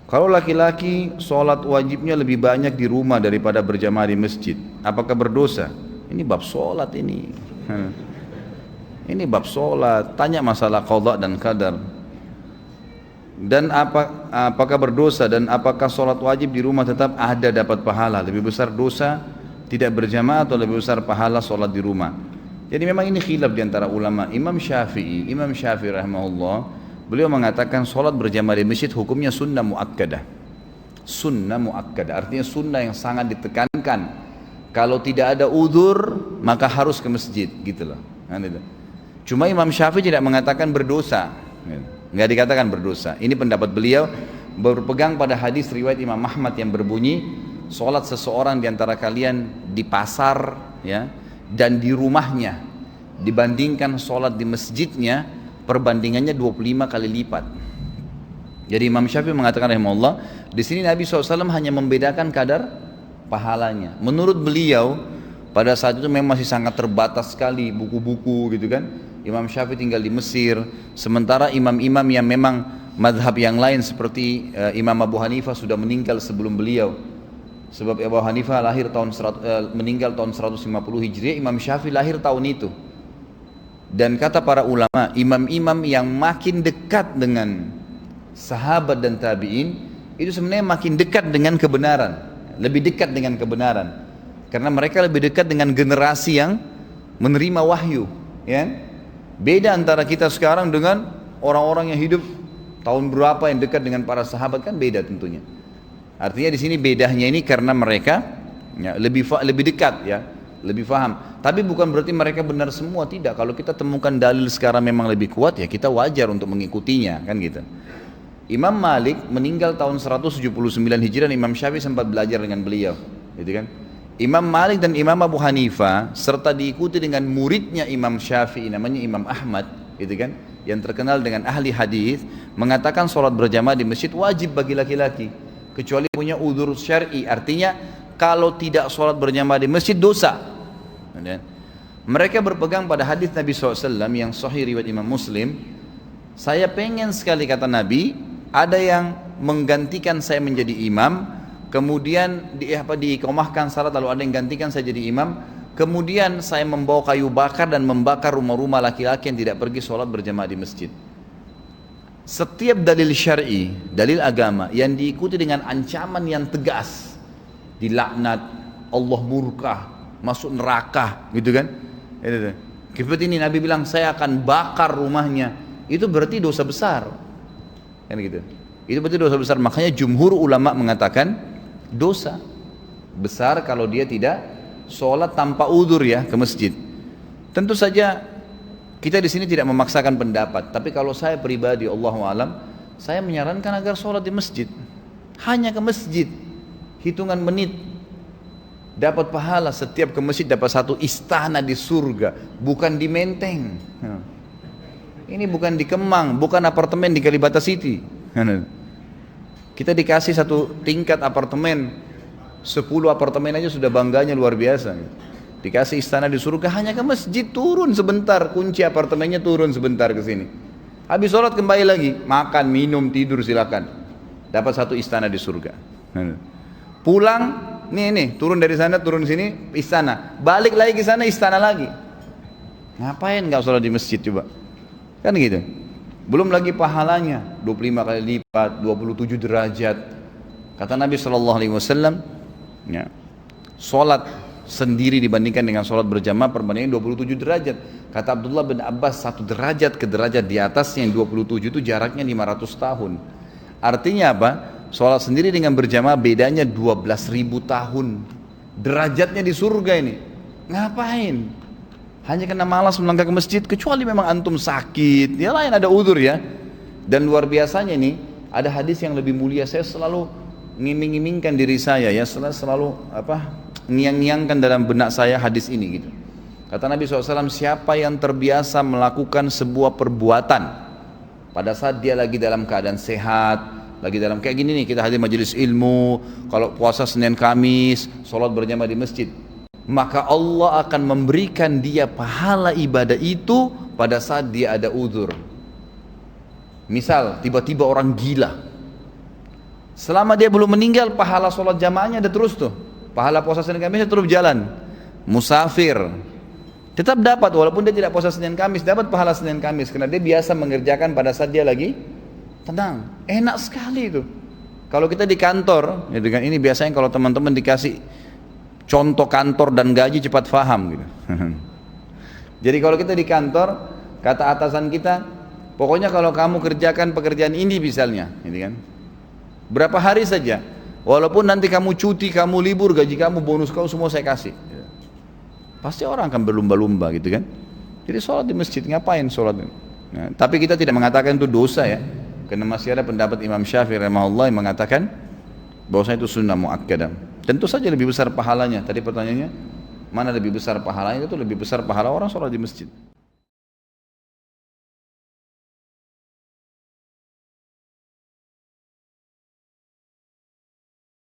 Kalau laki-laki sholat wajibnya lebih banyak di rumah daripada berjamaah di masjid, apakah berdosa? Ini bab sholat ini. Ini bab sholat, tanya masalah qadha dan qadar. Dan apakah berdosa dan apakah sholat wajib di rumah tetap ada dapat pahala? Lebih besar dosa tidak berjamaah atau lebih besar pahala sholat di rumah? Jadi memang ini khilaf di antara ulama. Imam Syafi'i rahimahullah, beliau mengatakan sholat berjamaah di masjid hukumnya sunnah muakkadah. Sunnah muakkadah artinya sunnah yang sangat ditekankan. Kalau tidak ada udzur maka harus ke masjid, gitu loh. Cuma Imam Syafi'i tidak mengatakan berdosa, nggak dikatakan berdosa. Ini pendapat beliau berpegang pada hadis riwayat Imam Ahmad yang berbunyi, sholat seseorang di antara kalian di pasar, ya, dan di rumahnya dibandingkan sholat di masjidnya, perbandingannya 25 kali lipat. Jadi Imam Syafi'i mengatakan rahimahullah, di sini Nabi SAW hanya membedakan kadar pahalanya. Menurut beliau pada saat itu memang masih sangat terbatas sekali buku-buku gitu kan. Imam Syafi'i tinggal di Mesir, sementara imam-imam yang memang madhab yang lain seperti Imam Abu Hanifah sudah meninggal sebelum beliau. Sebab Abu Hanifah meninggal tahun 150 Hijriah, Imam Syafi'i lahir tahun itu. Dan kata para ulama, imam-imam yang makin dekat dengan sahabat dan tabi'in itu sebenarnya makin dekat dengan kebenaran, lebih dekat dengan kebenaran, karena mereka lebih dekat dengan generasi yang menerima wahyu, ya. Beda antara kita sekarang dengan orang-orang yang hidup tahun berapa yang dekat dengan para sahabat, kan beda tentunya. Artinya di sini bedanya ini karena mereka ya, lebih dekat, ya, lebih paham. Tapi bukan berarti mereka benar semua, tidak. Kalau kita temukan dalil sekarang memang lebih kuat, ya kita wajar untuk mengikutinya, kan gitu. Imam Malik meninggal tahun 179 Hijriah, Imam Syafi'i sempat belajar dengan beliau, gitu kan. Imam Malik dan Imam Abu Hanifah serta diikuti dengan muridnya Imam Syafi'i namanya Imam Ahmad, gitu kan, yang terkenal dengan ahli hadis, mengatakan sholat berjamaah di masjid wajib bagi laki-laki kecuali punya udzur syar'i. Artinya kalau tidak sholat berjamaah di masjid dosa. Mereka berpegang pada hadis Nabi SAW yang sahih riwayat Imam Muslim. Saya pengen sekali, kata Nabi, ada yang menggantikan saya menjadi imam, kemudian diiqamahkan salat, lalu ada yang gantikan saya jadi imam, kemudian saya membawa kayu bakar dan membakar rumah-rumah laki-laki yang tidak pergi sholat berjamaah di masjid. Setiap dalil syar'i, dalil agama yang diikuti dengan ancaman yang tegas, dilaknat, Allah murka, masuk neraka, gitu kan. Seperti ini Nabi bilang saya akan bakar rumahnya, itu berarti dosa besar, kan gitu. Itu berarti dosa besar. Makanya jumhur ulama mengatakan dosa besar kalau dia tidak sholat tanpa udzur, ya, ke masjid. Tentu saja kita di sini tidak memaksakan pendapat, tapi kalau saya pribadi, Allahu alam, saya menyarankan agar sholat di masjid, hanya ke masjid, hitungan menit, dapat pahala. Setiap ke masjid dapat satu istana di surga, bukan di Menteng. Ini bukan di Kemang, bukan apartemen di Kalibata City. Kita dikasih satu tingkat apartemen, 10 apartemen aja sudah bangganya luar biasa. Dikasih istana di surga, hanya ke masjid, turun sebentar, kunci apartemennya, turun sebentar ke sini. Habis sholat kembali lagi, makan, minum, tidur, silakan. Dapat satu istana di surga. Pulang, nih, turun dari sana, turun sini, istana. Balik lagi ke sana, istana lagi. Ngapain nggak sholat di masjid coba? Kan gitu. Belum lagi pahalanya, 25 kali lipat, 27 derajat. Kata Nabi SAW, ya, sholat sendiri dibandingkan dengan sholat berjamaah perbandingan 27 derajat. Kata Abdullah bin Abbas, 1 derajat ke derajat di atasnya yang 27 itu jaraknya 500 tahun. Artinya apa? Sholat sendiri dengan berjamaah bedanya 12.000 tahun. Derajatnya di surga ini. Ngapain? Hanya karena malas melangkah ke masjid, kecuali memang antum sakit, ya lain ada udzur, ya. Dan luar biasanya nih, ada hadis yang lebih mulia. Saya selalu ngiming-ngimingkan diri saya, ya, selalu ngiang-ngiangkan dalam benak saya hadis ini gitu. Kata Nabi SAW, siapa yang terbiasa melakukan sebuah perbuatan pada saat dia lagi dalam keadaan sehat, lagi dalam kayak gini nih, kita hadir majelis ilmu, kalau puasa Senin Kamis, sholat berjamaah di masjid, maka Allah akan memberikan dia pahala ibadah itu pada saat dia ada udzur. Misal tiba-tiba orang gila, Selama dia belum meninggal, pahala sholat jamaahnya ada terus tuh. Pahala puasa Senin Kamis terus jalan. Musafir tetap dapat, walaupun dia tidak puasa Senin Kamis, dapat pahala Senin Kamis karena dia biasa mengerjakan pada saat dia lagi tenang. Enak sekali itu. Kalau kita di kantor, ya dengan ini biasanya kalau teman-teman dikasih contoh kantor dan gaji cepat faham gitu. Jadi kalau kita di kantor, kata atasan kita, pokoknya kalau kamu kerjakan pekerjaan ini misalnya, gitu kan, berapa hari saja, walaupun nanti kamu cuti, kamu libur, gaji kamu, bonus kamu semua saya kasih. Pasti orang akan berlumba-lumba gitu kan. Jadi sholat di masjid, ngapain sholat? Nah, tapi kita tidak mengatakan itu dosa ya, karena masih ada pendapat Imam Syafi'i rahimahullah yang mengatakan bahwasanya itu sunnah muakkadah. Tentu saja lebih besar pahalanya. Tadi pertanyaannya, mana lebih besar pahalanya? Itu lebih besar pahala orang sholat di masjid.